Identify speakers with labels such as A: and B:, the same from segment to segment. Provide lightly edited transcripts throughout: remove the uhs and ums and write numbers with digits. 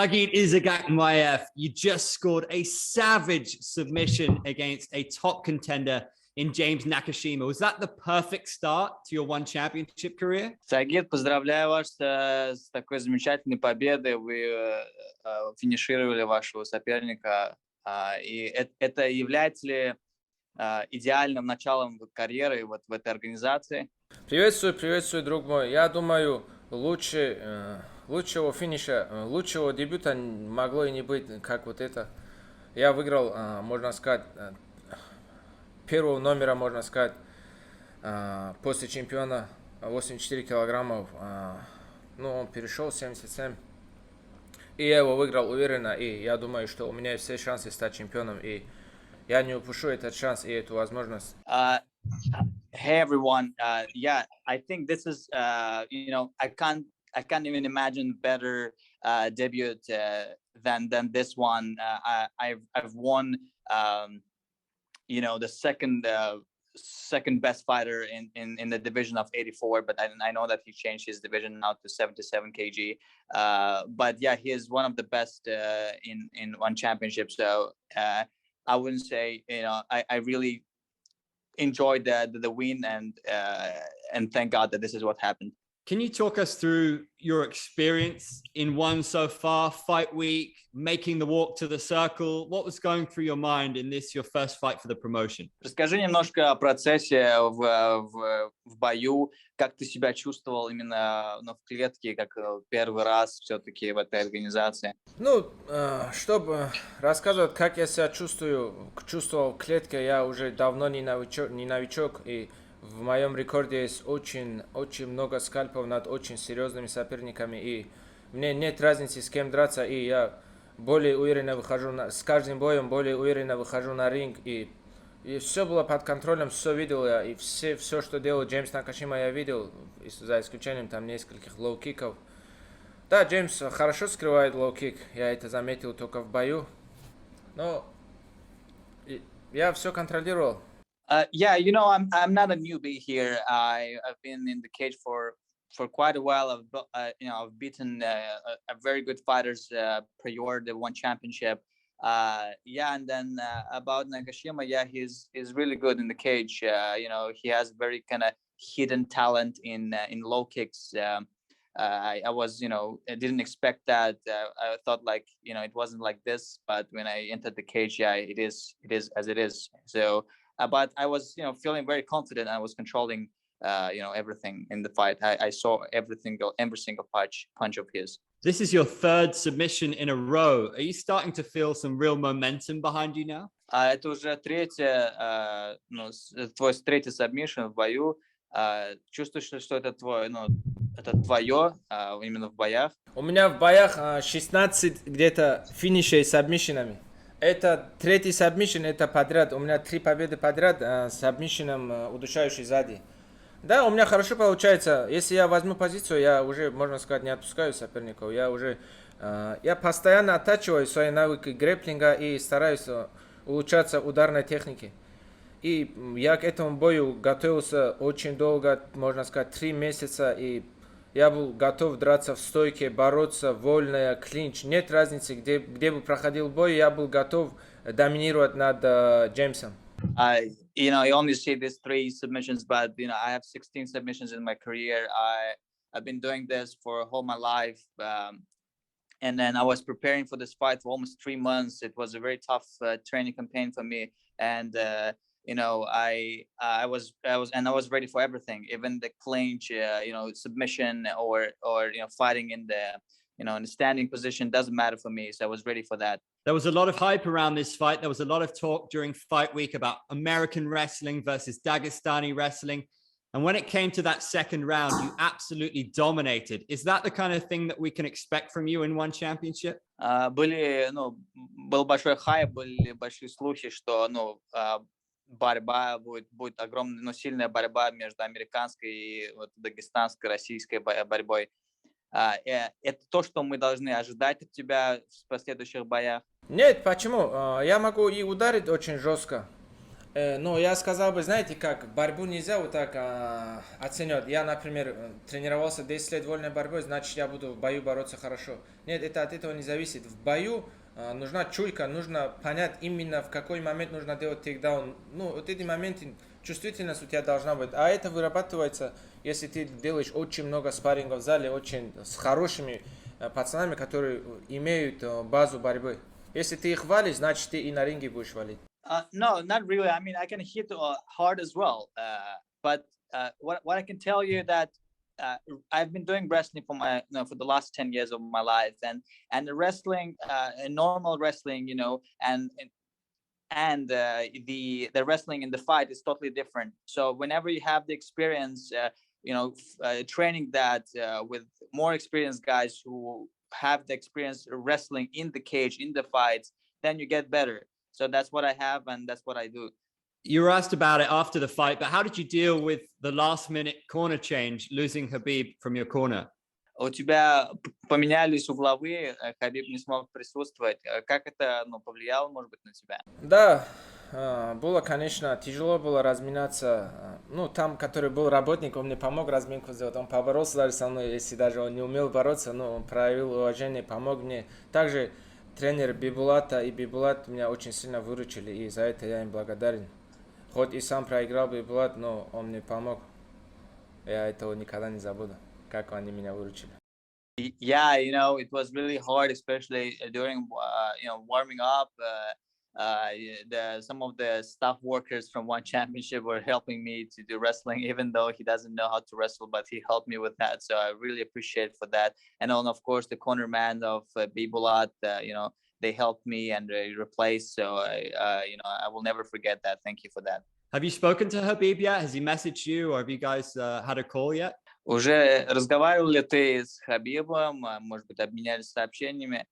A: Saygid Izagakhmaev, you just scored a savage submission against a top contender in James Nakashima. Was that the perfect start to your one championship career?
B: Saygid, поздравляю вас с такой замечательной победой. Вы финишировали вашего соперника. И это является ли идеальным началом карьеры вот в этой организации?
C: Приветствую, друг мой. Я думаю, лучшего финиша, лучшего дебюта могло и не быть, как вот это. Я выиграл, можно сказать, первого номера, можно сказать, после чемпиона 84 килограммов. Он перешел 77. И я его выиграл уверенно, и я думаю, что у меня есть все шансы стать чемпионом, и я не упущу этот шанс и эту возможность.
B: Hey everyone, yeah, I think this is, I can't even imagine better debut than this one. I've won, the second best fighter in the division of 84, but I know that he changed his division now to 77 kg. But yeah, he is one of the best in one championship. So I wouldn't say, I really enjoyed the win, and thank God that this is what happened.
A: Can you talk us through your experience in one so far, fight week, making the walk to the circle? What was going through your mind in this, your first fight for the promotion?
B: Расскажи немножко о процессе в бою, как ты себя чувствовал именно в клетке, как первый раз все-таки в этой организации.
C: Чтобы рассказывать, как я себя чувствовал в клетке, я уже давно не новичок, и в моем рекорде есть очень много скальпов над очень серьезными соперниками, и мне нет разницы, с кем драться, и я более уверенно выхожу, с каждым боем более уверенно выхожу на ринг, и все было под контролем, все видел я, и все, что делал Джеймс Накашима, я видел, за исключением там нескольких лоу-киков. Да, Джеймс хорошо скрывает лоу-кик, я это заметил только в бою, но я все контролировал.
B: Yeah, I'm not a newbie here. I've been in the cage for quite a while. I've beaten very good fighters prior the one championship. And then about Nakashima, yeah, he's really good in the cage. He has very kind of hidden talent in low kicks. I didn't expect that. I thought it wasn't like this, but when I entered the cage, yeah, it is as it is. So. But I was, feeling very confident. I was controlling, everything in the fight. I saw every single punch of his.
A: This is your third submission in a row. Are you starting to feel some real momentum behind you now?
B: Это уже твой третий submission в бою. Чувствуешь, что это это твое именно в боях?
C: У меня в боях 16 где-то финишей с сабмишенами. Это третий сабмишн, это подряд. У меня 3 победы подряд с сабмишеном удушающий сзади. Да, у меня хорошо получается. Если я возьму позицию, я уже, можно сказать, не отпускаю соперников. Я постоянно оттачиваю свои навыки грэпплинга и стараюсь улучшаться в ударной технике. И я к этому бою готовился очень долго, можно сказать, 3 месяца. И я был готов драться в стойке, бороться, вольная, клинч. Нет разницы, где бы проходил бой, я был готов доминировать над Джеймсом.
B: You only see these 3 submissions, but I have 16 submissions in my career. I've been doing this for all my life, and then I was preparing for this fight for almost 3 months. It was a very tough training campaign for me, and I was ready for everything, even the clinch, submission or fighting in the in the standing position doesn't matter for me. So I was ready for that.
A: There was a lot of hype around this fight. There was a lot of talk during fight week about American wrestling versus Dagestani wrestling. And when it came to that second round, you absolutely dominated. Is that the kind of thing that we can expect from you in one championship?
B: Был большой хайп, были большие слухи, что борьба будет огромная, сильная борьба между американской и дагестанской, российской борьбой. Это то, что мы должны ожидать от тебя в последующих боях?
C: Нет, почему? Я могу и ударить очень жестко. Но я сказал бы, знаете как, борьбу нельзя вот так оценивать. Я, например, тренировался 10 лет вольной борьбой, значит я буду в бою бороться хорошо. Нет, это от этого не зависит. В бою нужна чуйка, нужно понять именно в какой момент нужно делать тейкдаун. Ну, вот эти моменты, чувствительность у тебя должна быть. А это вырабатывается, если ты делаешь очень много спаррингов в зале, очень с хорошими пацанами, которые имеют базу борьбы. Если ты их валишь, значит ты и на ринге будешь валить.
B: No, not really. I mean, I can hit hard as well. But what I can tell you that I've been doing wrestling for for the last 10 years of my life, and the wrestling, normal wrestling, and the wrestling in the fight is totally different. So whenever you have the experience, training that with more experienced guys who have the experience wrestling in the cage, in the fights, then you get better. So that's what I have, and that's what I do.
A: You were asked about it after the fight, but how did you deal with the last minute corner change, losing Khabib from your corner?
B: У тебя поменялись угловые, Хабиб не смог присутствовать. Как это повлияло, может быть, на тебя?
C: Да, было, конечно, тяжело было разминаться. Ну, там, который был работник, он мне помог разминку сделать. Он поборолся даже со мной, если даже он не умел бороться, но он проявил уважение, помог мне. Также тренер Бибулата и Бибулат меня очень сильно выручили, и за это я им благодарен. Хоть и сам проиграл Бибулат, но он мне помог. Я этого никогда не забуду, как они меня выручили.
B: Yeah, it was really hard, especially during warming up. Some of the staff workers from one championship were helping me to do wrestling, even though he doesn't know how to wrestle, but he helped me with that. So I really appreciate for that. And then, of course, the corner man of Bibulat, they helped me and replaced. So I will never forget that. Thank you for that.
A: Have you spoken to Khabib yet? Has he messaged you, or have you guys had a call yet?
B: Уже разговаривал ли ты с Хабибом? Может быть, обменялись сообщениями?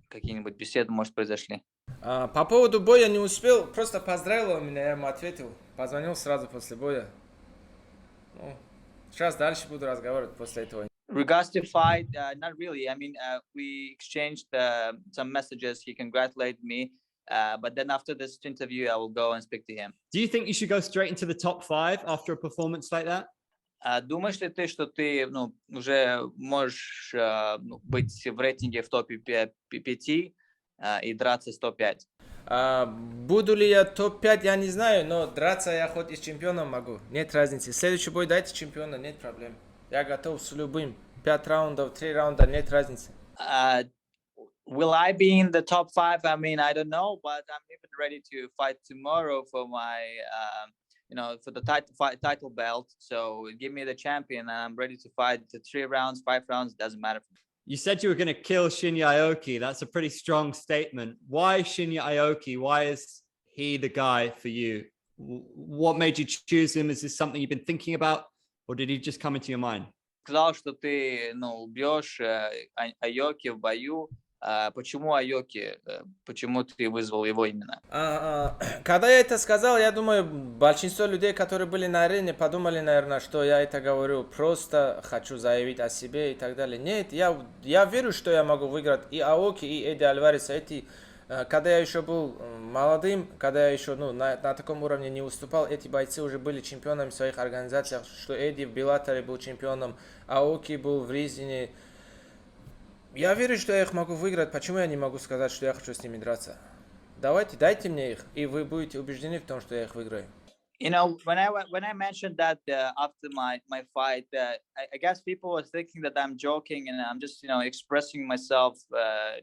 B: Какие-нибудь беседы, может, произошли?
C: По поводу боя не успел, просто поздравил меня, я ему ответил. Позвонил сразу после боя. Ну, сейчас дальше буду разговаривать после этого.
B: Regards to fight, not really. I mean, we exchanged some messages. He congratulated me. But then after this interview, I will go and speak to him.
A: Do you think you should go straight into the top 5 after a performance like that?
B: Думаешь ли ты, что ты уже можешь быть в рейтинге в топе 5 и драться с топ-5?
C: Буду ли я топ-5, я не знаю, но драться я хоть и с чемпионом могу. Нет разницы. Следующий бой дайте чемпиона, нет проблем. Я готов с любым. 5 раундов, 3 раунда, нет разницы.
B: Will I be in the top 5? I mean, I don't know, but I'm even ready to fight tomorrow for my, for the title belt. So give me the champion, and I'm ready to fight the 3 rounds, 5 rounds. Doesn't matter.
A: You said you were going to kill Shinya Aoki. That's a pretty strong statement. Why Shinya Aoki? Why is he the guy for you? What made you choose him? Is this something you've been thinking about, or did he just come into your mind?
B: Сказал, что ты, убьешь Аоки в бою. Почему Аоки? Почему ты вызвал его именно?
C: Когда я это сказал, я думаю, большинство людей, которые были на арене, подумали, наверное, что я это говорю, просто хочу заявить о себе и так далее. Нет, я верю, что я могу выиграть и Аоки, и Эдди Альвареса. Когда я еще был молодым, когда я еще на таком уровне не выступал, эти бойцы уже были чемпионами в своих организациях, что Эдди в Беллаторе был чемпионом, Аоки был в Ризине. Я верю, что я их могу выиграть. Почему я не могу сказать, что я хочу с ними драться? Дайте мне их, и вы будете убеждены в том, что я их выиграю.
B: When I mentioned that after my fight, I guess people were thinking that I'm joking and I'm just expressing myself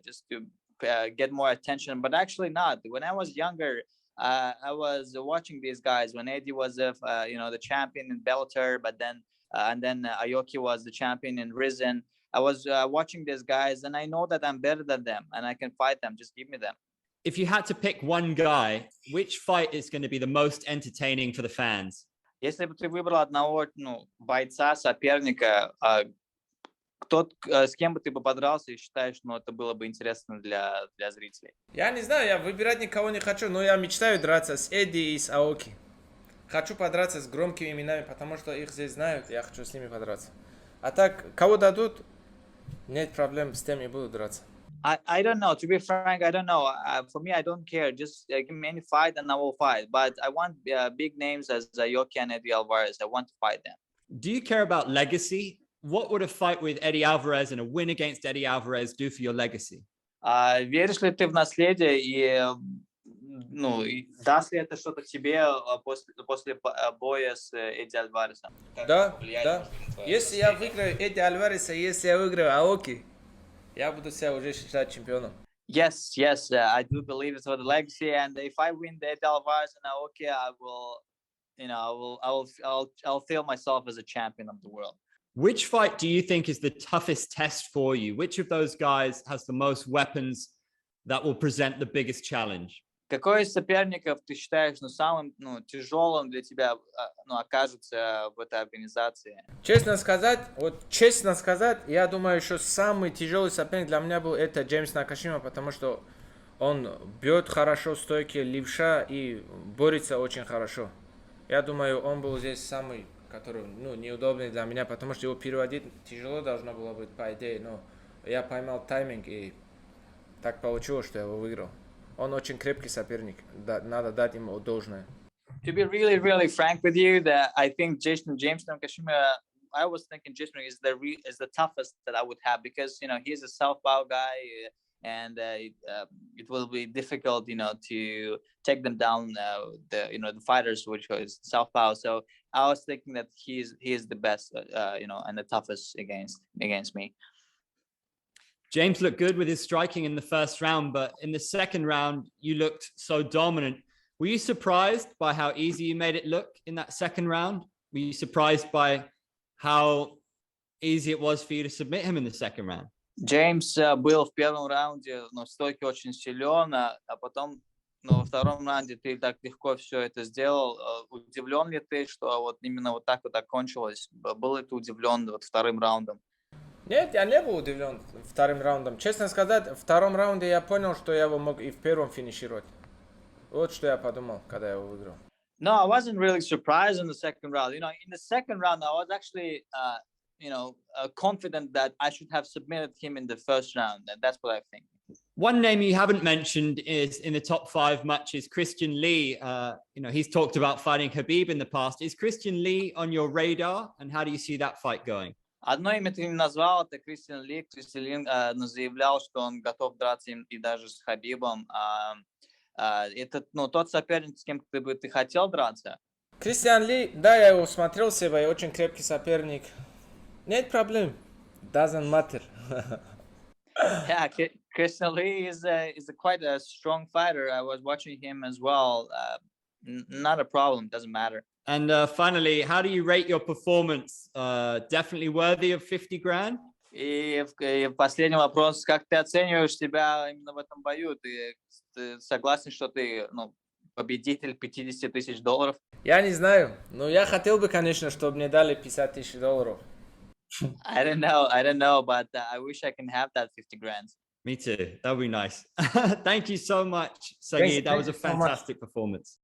B: just to get more attention, but actually not. When I was younger, I was watching these guys when Eddie was the champion in Bellator, but then and then Aoki was the champion in Risen. I was watching these guys, and I know that I'm better than them, and I can fight them. Just give me them.
A: If you had to pick one guy, which fight is going to be the most entertaining for the fans?
B: Если бы ты выбрал одного, бойца, соперника, с кем бы ты бы подрался и считаешь, это было бы интересно для зрителей?
C: Я не знаю, я выбирать никого не хочу, но я мечтаю драться с Эдди и с Аоки. Хочу подраться с громкими именами, потому что их здесь знают, я хочу с ними подраться. А так, кого дадут, нет проблем, с тем и буду драться.
B: I don't know. To be frank, I don't know. For me, I don't care. Just give me any fight and I will fight. But I want big names as Aoki and Eddie Alvarez. I want to fight them.
A: Do you care about legacy? What would a fight with Eddie Alvarez and a win against Eddie Alvarez do for your legacy?
B: Веришь ли ты в наследие и ну, даст ли это что-то тебе после боя с Эдди Альваресом?
C: Да, да. Если я выиграю Эдди Альвареса, если я выиграю Аоки, я буду себя уже считать чемпионом.
B: Yes, I do believe it's for the legacy, and if I win the Eddie Alvarez and Aoki, I will, I'll feel myself as a champion of the world.
A: Which fight do you think is the toughest test for you? Which of those guys has the most weapons that will present the biggest challenge?
B: Какой из соперников ты считаешь самым тяжелым для тебя окажется в этой организации?
C: Честно сказать, я думаю, что самый тяжелый соперник для меня был это Джеймс Накашима, потому что он бьет хорошо стойки, левша и борется очень хорошо. Я думаю, он был здесь самый, который неудобный для меня, потому что его переводить тяжело должно было быть, по идее, но я поймал тайминг и так получилось, что я его выиграл. Он очень крепкий соперник, надо дать ему должное.
B: To be really, really frank with you, that I think James Nakashima, I was thinking James is the toughest that I would have because he's a southpaw guy and it will be difficult to take them down the fighters which is southpaw. So I was thinking that he is the best and the toughest against me.
A: James looked good with his striking in the first round, but in the second round, you looked so dominant. Were you surprised by how easy you made it look in that second round? Were you surprised by how easy it was for you to submit him in the second round?
B: Джеймс был в первом раунде, но в стойке очень силен, а потом, во втором раунде ты так легко все это сделал. Удивлен ли ты, что вот именно вот так вот окончилось? Был ли ты удивлен вторым раундом?
C: Нет, я не был удивлен вторым раундом. Честно сказать, в втором раунде я понял, что я его мог и в первом финишировать. Вот что я подумал, когда я его выиграл.
B: No, I wasn't really surprised in the second round. In the second round, I was actually, confident that I should have submitted him in the first round. And that's what I think.
A: One name you haven't mentioned is in the top 5 matches, Christian Lee. He's talked about fighting Khabib in the past. Is Christian Lee on your radar? And how do you see that fight going?
B: Одно имя ты не назвал, это Кристиан Ли. Кристиан Ли заявлял, что он готов драться и даже с Хабибом. Это тот соперник, с кем ты хотел драться?
C: Кристиан Ли, да, я его смотрел себе, очень крепкий соперник. Нет проблем. Doesn't matter.
B: Yeah, Christian Lee is quite a strong fighter. I was watching him as well. Not a problem. Doesn't matter.
A: And finally, how do you rate your performance? Definitely worthy of 50 grand?
B: И последний вопрос. Как ты оцениваешь себя именно в этом бою? Ты согласен, что ты победитель $50 тысяч?
C: Я не знаю. Но я хотел бы, конечно, чтобы мне дали $50 тысяч.
B: I don't know, but I wish I can have that 50 grand.
A: Me too. That would be nice. Thank you so much, Saygid. That was a fantastic performance.